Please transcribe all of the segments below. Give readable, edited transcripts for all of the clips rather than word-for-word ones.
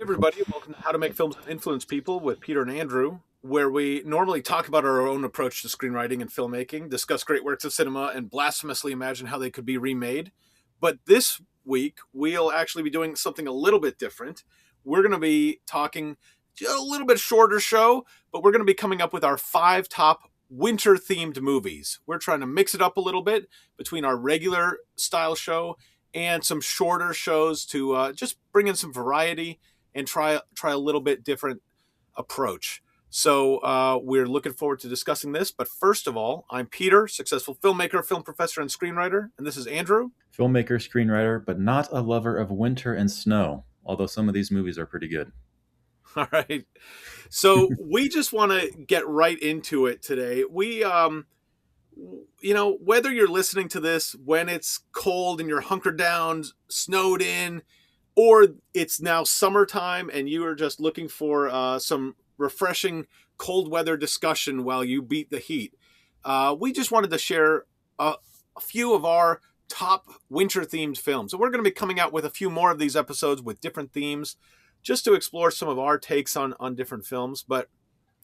Everybody, welcome to How to Make Films That Influence People with Peter and Andrew, where we normally talk about our own approach to screenwriting and filmmaking, discuss great works of cinema, and blasphemously imagine how they could be remade. But this week, we'll actually be doing something a little bit different. We're going to be talking a little bit shorter show, but we're going to be coming up with our 5 top winter-themed movies. We're trying to mix it up a little bit between our regular style show and some shorter shows to just bring in some variety and try a little bit different approach. So we're looking forward to discussing this. But first of all, I'm Peter, successful filmmaker, film professor, and screenwriter. And this is Andrew. Filmmaker, screenwriter, but not a lover of winter and snow, although some of these movies are pretty good. All right. So we just want to get right into it today. We, whether you're listening to this when it's cold and you're hunkered down, snowed in, or it's now summertime and you are just looking for some refreshing cold weather discussion while you beat the heat. We just wanted to share a few of our top winter-themed films. And we're going to be coming out with a few more of these episodes with different themes just to explore some of our takes on different films. But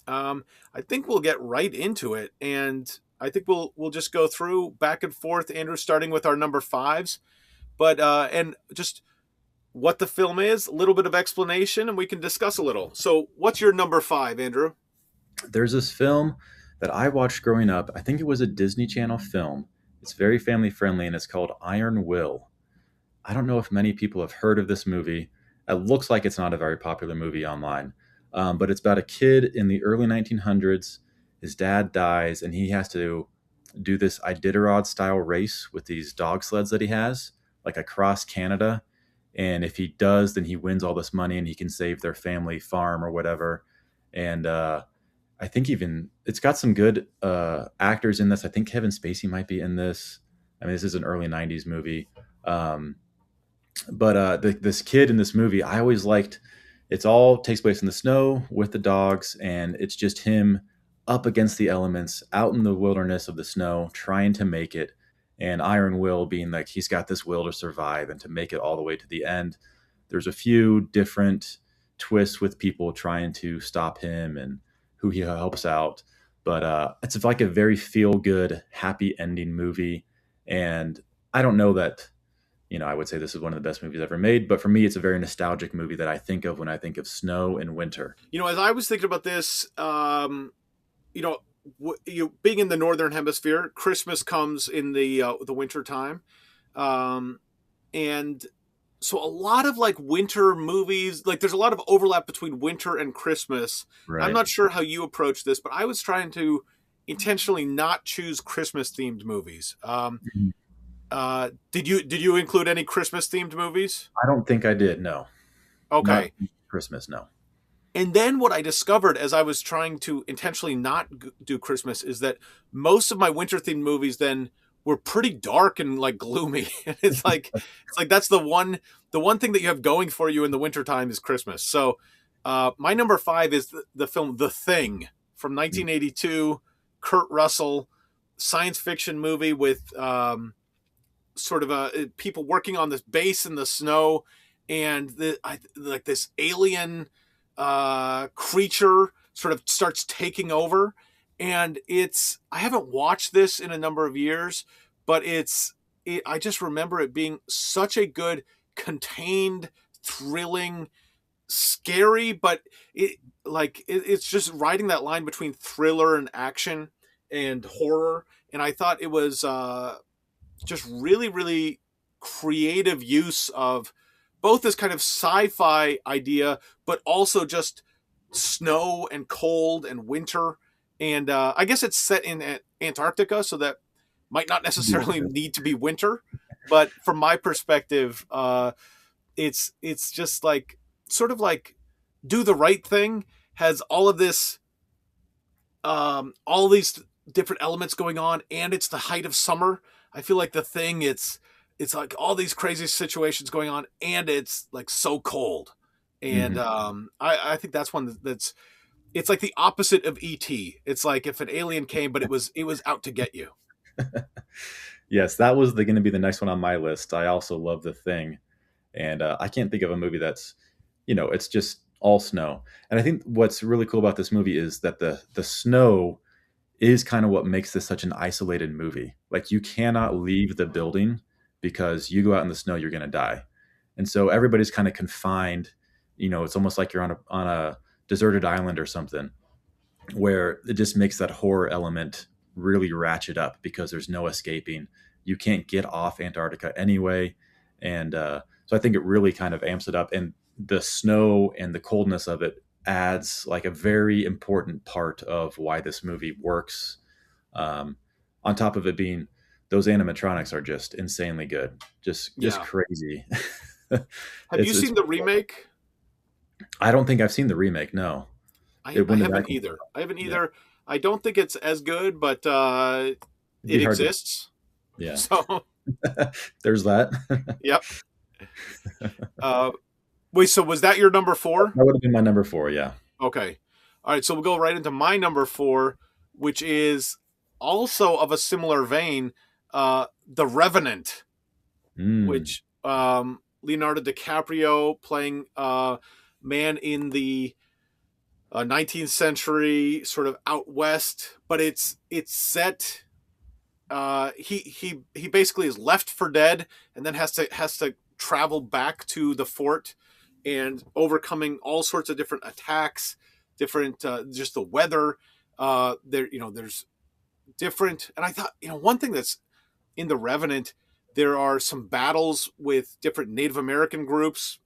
I think we'll get right into it. And I think we'll just go through back and forth, Andrew, starting with our number 5s. But and just what the film is, a little bit of explanation, and we can discuss a little. So what's your number 5, Andrew? There's this film that I watched growing up. I think it was a Disney Channel film. It's very family friendly, and it's called Iron Will. I don't know if many people have heard of this movie. It looks like it's not a very popular movie online, but it's about a kid in the early 1900s. His dad dies, and he has to do this Iditarod-style race with these dog sleds that he has, like across Canada. And if he does, then he wins all this money and he can save their family farm or whatever. And I think even it's got some good actors in this. I think Kevin Spacey might be in this. I mean, this is an early 90s movie. But this kid in this movie, I always liked, it's all takes place in the snow with the dogs. And it's just him up against the elements out in the wilderness of the snow, trying to make it. And Iron Will being like he's got this will to survive and to make it all the way to the end. There's a few different twists with people trying to stop him and who he helps out. But it's like a very feel-good, happy ending movie. And I don't know that, I would say this is one of the best movies ever made. But for me, it's a very nostalgic movie that I think of when I think of snow and winter. As I was thinking about this, being in the northern hemisphere, Christmas comes in the winter time, and so a lot of like winter movies, like there's a lot of overlap between winter and Christmas. Right. I'm not sure how you approach this, but I was trying to intentionally not choose Christmas themed movies. Did you include any Christmas themed movies? I don't think I did. No. Okay. Not Christmas. No. And then what I discovered as I was trying to intentionally not do Christmas is that most of my winter themed movies then were pretty dark and like gloomy. And it's like that's the one thing that you have going for you in the wintertime is Christmas. So my number 5 is the film The Thing from 1982, Kurt Russell, science fiction movie with sort of people working on this base in the snow, and this alien creature sort of starts taking over. And I haven't watched this in a number of years, but I just remember it being such a good, contained, thrilling, scary, but it's just riding that line between thriller and action and horror. And I thought it was just really, really creative use of both this kind of sci-fi idea, but also just snow and cold and winter. And I guess it's set in Antarctica, so that might not necessarily need to be winter. But from my perspective, it's just like sort of like Do the Right Thing has all of this, all these different elements going on, and it's the height of summer. I feel like The Thing, it's like all these crazy situations going on, and it's like so cold. And I think that's one it's like the opposite of E.T. It's like if an alien came, but it was out to get you. Yes, that was going to be the next one on my list. I also love The Thing. And I can't think of a movie that's it's just all snow. And I think what's really cool about this movie is that the snow is kind of what makes this such an isolated movie. Like you cannot leave the building because you go out in the snow, you're going to die. And so everybody's kind of confined. It's almost like you're on a deserted island or something, where it just makes that horror element really ratchet up because there's no escaping. You can't get off Antarctica anyway. And so I think it really kind of amps it up. And the snow and the coldness of it adds like a very important part of why this movie works. Um, on top of it being, those animatronics are just insanely good, just Yeah. crazy. Have you It's seen the remake? I don't think I've seen the remake. No, I when did that haven't come either. I haven't out? Yeah, either. I don't think it's as good, but it'd be it hard to. exists. Yeah, So, there's that. yep. Uh, wait, so was that your number four? That would have been my number four. Yeah. Okay. All right, so we'll go right into my number four, which is also of a similar vein, The Revenant, Mm, which Leonardo DiCaprio playing man in the 19th century, sort of out west, but it's set. He basically is left for dead, and then has to travel back to the fort and overcoming all sorts of different attacks, different just the weather. There's different, and I thought one thing that's in the Revenant, there are some battles with different Native American groups,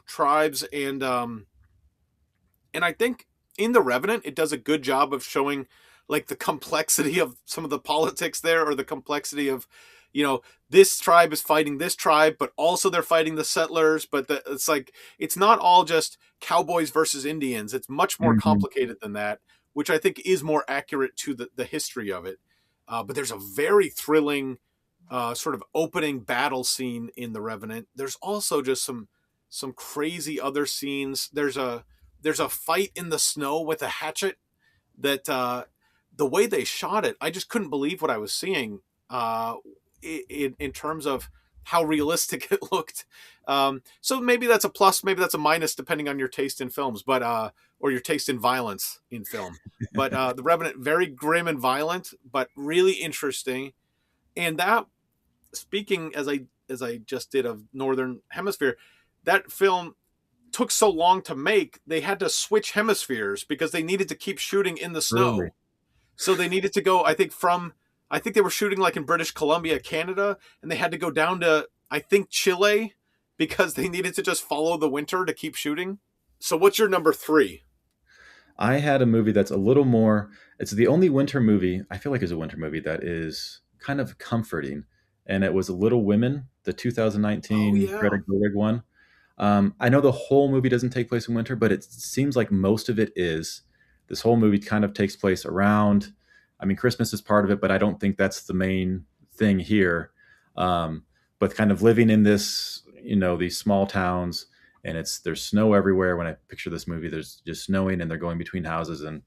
tribes, and I think in The Revenant, it does a good job of showing like the complexity of some of the politics there, or the complexity of, this tribe is fighting this tribe, but also they're fighting the settlers. But it's like, it's not all just cowboys versus Indians. It's much more mhm. complicated than that, which I think is more accurate to the history of it. But there's a very thrilling sort of opening battle scene in The Revenant. There's also just some crazy other scenes. There's a fight in the snow with a hatchet that the way they shot it, I just couldn't believe what I was seeing in terms of how realistic it looked. So maybe that's a plus, maybe that's a minus, depending on your taste in films, but or your taste in violence in film. But The Revenant, very grim and violent, but really interesting. And that, speaking as I just did of Northern Hemisphere, that film took so long to make, they had to switch hemispheres because they needed to keep shooting in the Really? snow. So they needed to go, I think they were shooting like in British Columbia, Canada, and they had to go down to, I think, Chile because they needed to just follow the winter to keep shooting. So what's your number three? I had a movie that's a little more. It's the only winter movie I feel like is a winter movie that is kind of comforting, and it was Little Women, the Oh 2019 Greta yeah. Gerwig one. I know the whole movie doesn't take place in winter, but it seems like most of it is. This whole movie kind of takes place around. I mean, Christmas is part of it, but I don't think that's the main thing here. Um, but kind of living in this, these small towns, and there's snow everywhere. When I picture this movie, there's just snowing, and they're going between houses, and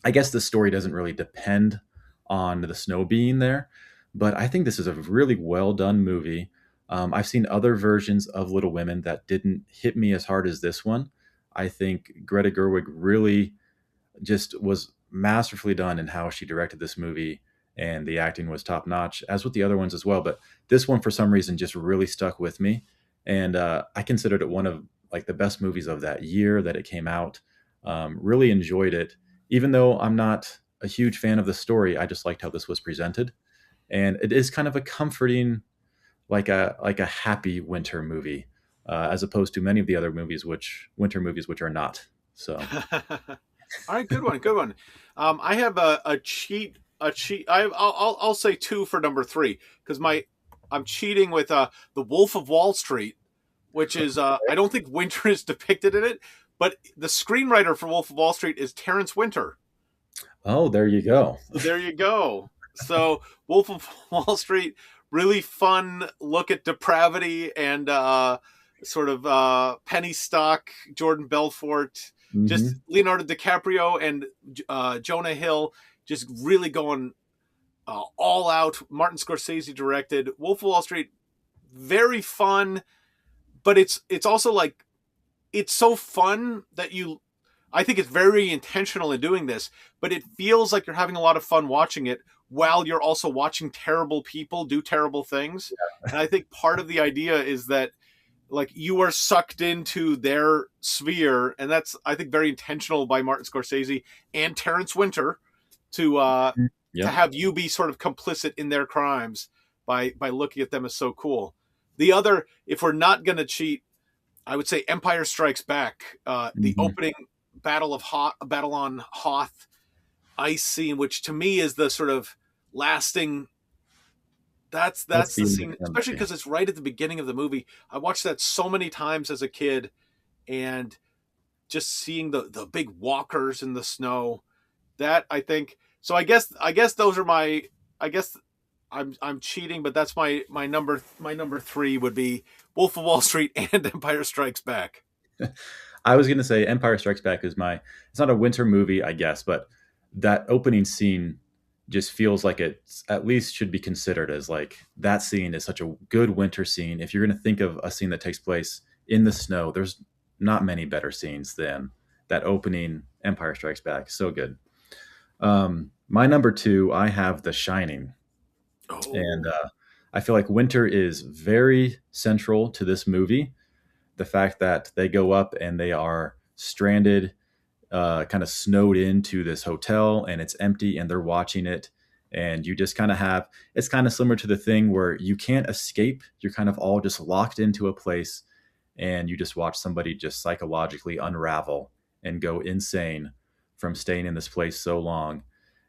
I guess the story doesn't really depend on the snow being there, but I think this is a really well done movie. I've seen other versions of Little Women that didn't hit me as hard as this one. I think Greta Gerwig really just was masterfully done in how she directed this movie, and the acting was top notch, as with the other ones as well. But this one, for some reason, just really stuck with me, and I considered it one of like the best movies of that year that it came out. Really enjoyed it, even though I'm not a huge fan of the story. I just liked how this was presented, and it is kind of a comforting, like a happy winter movie, as opposed to many of the other movies, which winter movies, which are not. So All right, good one, good one. I have a cheat. I'll say two for number three because I'm cheating with the Wolf of Wall Street, which is I don't think winter is depicted in it, but the screenwriter for Wolf of Wall Street is Terrence Winter. oh, there you go. So there you go. So Wolf of Wall Street, really fun look at depravity and sort of penny stock Jordan Belfort, just Hmm. Leonardo DiCaprio and Jonah Hill, just really going all out. Martin Scorsese directed Wolf of Wall Street, very fun, but it's also like it's so fun that you I think it's very intentional in doing this, but it feels like you're having a lot of fun watching it while you're also watching terrible people do terrible things. And I think part of the idea is that like you are sucked into their sphere, and that's I think very intentional by Martin Scorsese and Terrence Winter to Yep. have you be sort of complicit in their crimes by looking at them as so cool. The other, if we're not going to cheat, I would say Empire Strikes Back. The Hmm. opening battle on Hoth ice scene, which to me is the sort of lasting. That's That's the the end of scene, the especially movie. because it's right at the beginning of the movie. I watched that so many times as a kid, and just seeing the big walkers in the snow. That I think. So I guess those are my. I guess I'm cheating, but that's my number three would be Wolf of Wall Street and Empire Strikes Back. I was going to say Empire Strikes Back is my. It's not a winter movie, I guess, but that opening scene just feels like it at least should be considered as like that scene is such a good winter scene. If you're going to think of a scene that takes place in the snow, there's not many better scenes than that opening Empire Strikes Back. So good. My number two, I have The Shining, and Oh, I feel like winter is very central to this movie. The fact that they go up and they are stranded, kind of snowed into this hotel and it's empty and they're watching it. And you just kind of have, it's kind of similar to the thing where you can't escape. You're kind of all just locked into a place and you just watch somebody just psychologically unravel and go insane from staying in this place so long.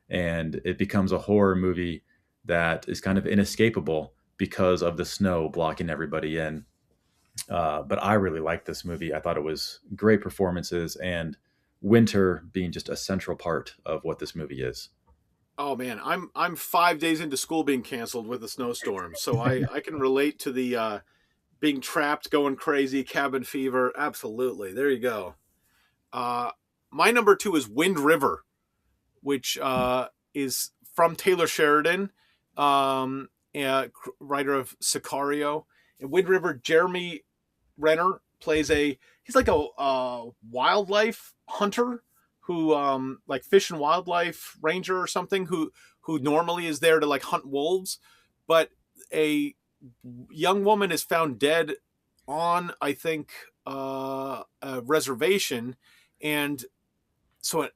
And it becomes a horror movie that is kind of inescapable because of the snow blocking everybody in. But I really liked this movie. I thought it was great performances and winter being just a central part of what this movie is. oh man, I'm 5 days into school being canceled with a snowstorm, so I can relate to the being trapped, going crazy, cabin fever. Absolutely, there you go. Uh, my number two is Wind River, which is from Taylor Sheridan, writer of Sicario. In Wind River, Jeremy Renner plays he's like a wildlife hunter who like fish and wildlife ranger or something who normally is there to like hunt wolves, but a young woman is found dead on I think a reservation, and so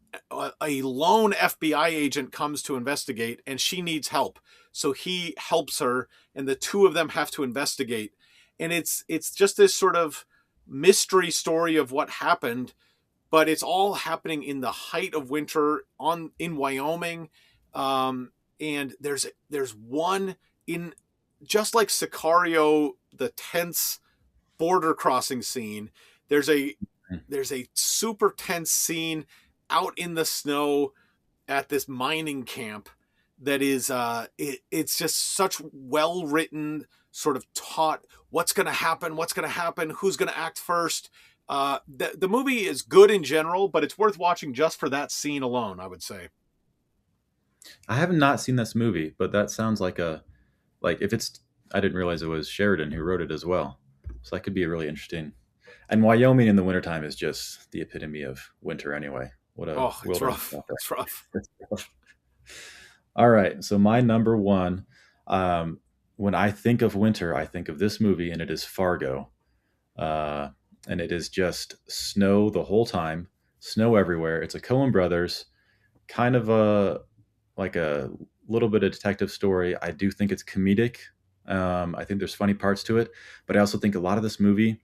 a lone FBI agent comes to investigate, and she needs help. So he helps her, and the two of them have to investigate. And it's just this sort of mystery story of what happened, but it's all happening in the height of winter on in Wyoming. And there's one in just like Sicario, the tense border crossing scene. There's a there's a super tense scene out in the snow at this mining camp that is it's just such well written sort of taught what's going to happen, who's going to act first. The movie is good in general, but it's worth watching just for that scene alone, I would say. I have not seen this movie, but that sounds like a like if it's I didn't realize it was Sheridan who wrote it as well. So that could be really interesting. And Wyoming in the wintertime is just the epitome of winter anyway. What a Oh, it's wilderness rough, out it's rough. there. All right. So my number one, when I think of winter, I think of this movie, and it is Fargo. Uh, and it is just snow the whole time, snow everywhere. It's a Coen Brothers kind of like a little bit of detective story. I do think it's comedic. I think there's funny parts to it, but I also think a lot of this movie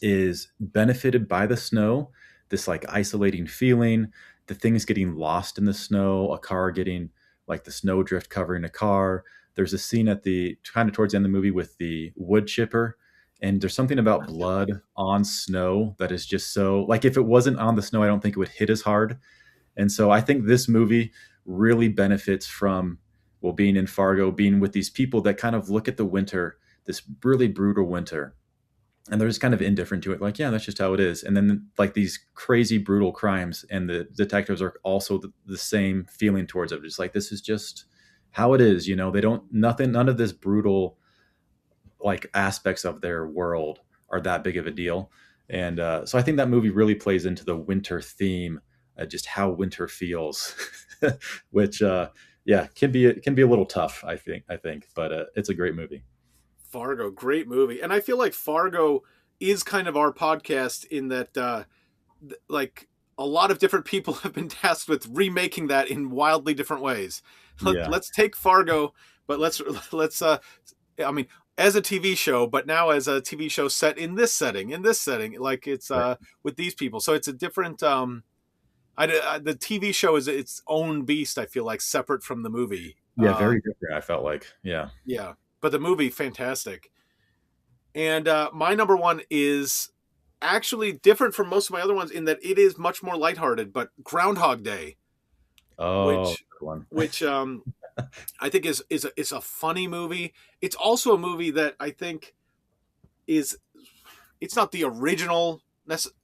is benefited by the snow, this like isolating feeling, the things getting lost in the snow, a car getting like the snow drift covering a car. There's a scene at the kind of towards the end of the movie with the wood chipper. And there's something about blood on snow that is just so like if it wasn't on the snow, I don't think it would hit as hard. And so I think this movie really benefits from well being in Fargo, being with these people that kind of look at the winter, this really brutal winter, and they're just kind of indifferent to it like yeah that's just how it is, and then like these crazy brutal crimes and the detectives are also the same feeling towards it, just like this is just how it is, you know, they don't nothing none of this brutal like aspects of their world are that big of a deal. And so I think that movie really plays into the winter theme, just how winter feels, which yeah, can be a little tough. I think, but it's a great movie. Fargo, great movie. And I feel like Fargo is kind of our podcast in that like a lot of different people have been tasked with remaking that in wildly different ways. Yeah, Let's take Fargo, but let's I mean, as a TV show, but now as a TV show set in this setting, like it's right. with these people. So it's a different the TV show is its own beast, I feel like, separate from the movie. Yeah, very different. I felt like, yeah. Yeah, but the movie fantastic. And my number one is actually different from most of my other ones in that it is much more lighthearted, but Groundhog Day, Oh, which good one. I think is a funny movie. It's also a movie that I think is it's not the original.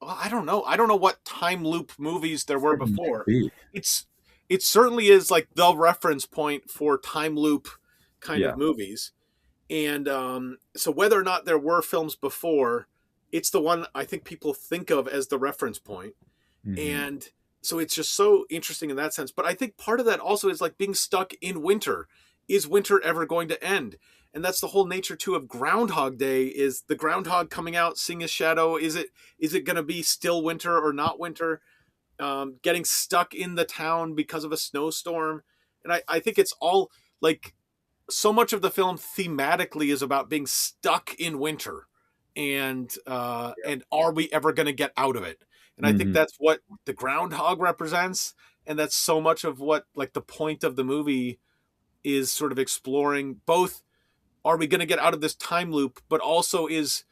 I don't know. I don't know what time loop movies there were It might before. be. It's it certainly is like the reference point for time loop kind Yeah. of movies. And so whether or not there were films before, it's the one I think people think of as the reference point. Hmm. And so it's just so interesting in that sense. But I think part of that also is like being stuck in winter. Is winter ever going to end? And that's the whole nature too of Groundhog Day, is the groundhog coming out, seeing his shadow. Is it going to be still winter or not winter? Getting stuck in the town because of a snowstorm. And I think it's all like so much of the film thematically is about being stuck in winter, and are we ever going to get out of it? And I think Hmm. that's what the groundhog represents, and that's so much of what like the point of the movie is, sort of exploring both, are we going to get out of this time loop, but also is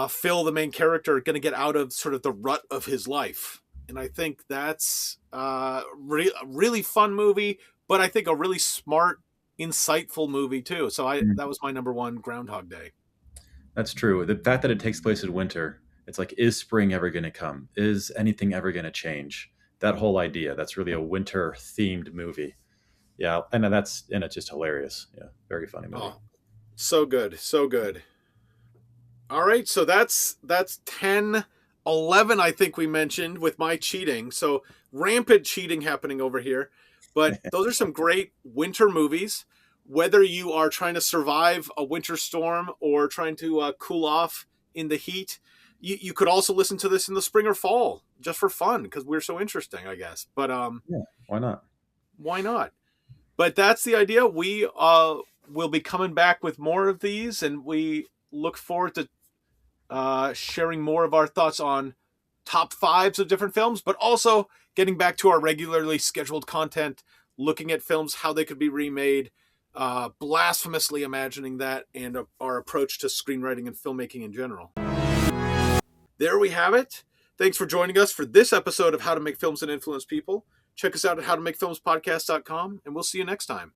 Phil, the main character, going to get out of sort of the rut of his life? And I think that's really fun movie, but I think a really smart, insightful movie too. So I that was my number one, Groundhog Day. That's true. The fact that it takes place in winter, it's like, is spring ever going to come? Is anything ever going to change? That whole idea, that's really a winter themed movie. Yeah, and it's just hilarious. Yeah, very funny movie. Oh, so good, so good. All right, so that's 10, 11. I think we mentioned with my cheating. So rampant cheating happening over here. But those are some great winter movies. Whether you are trying to survive a winter storm or trying to cool off in the heat, you could also listen to this in the spring or fall just for fun because we're so interesting, I guess. But Yeah, why not? why not? But that's the idea. We will be coming back with more of these, and we look forward to sharing more of our thoughts on top fives of different films, but also getting back to our regularly scheduled content, looking at films, how they could be remade, blasphemously imagining that, and our approach to screenwriting and filmmaking in general. There we have it. Thanks for joining us for this episode of How to Make Films and Influence People. Check us out at howtomakefilmspodcast.com, and we'll see you next time.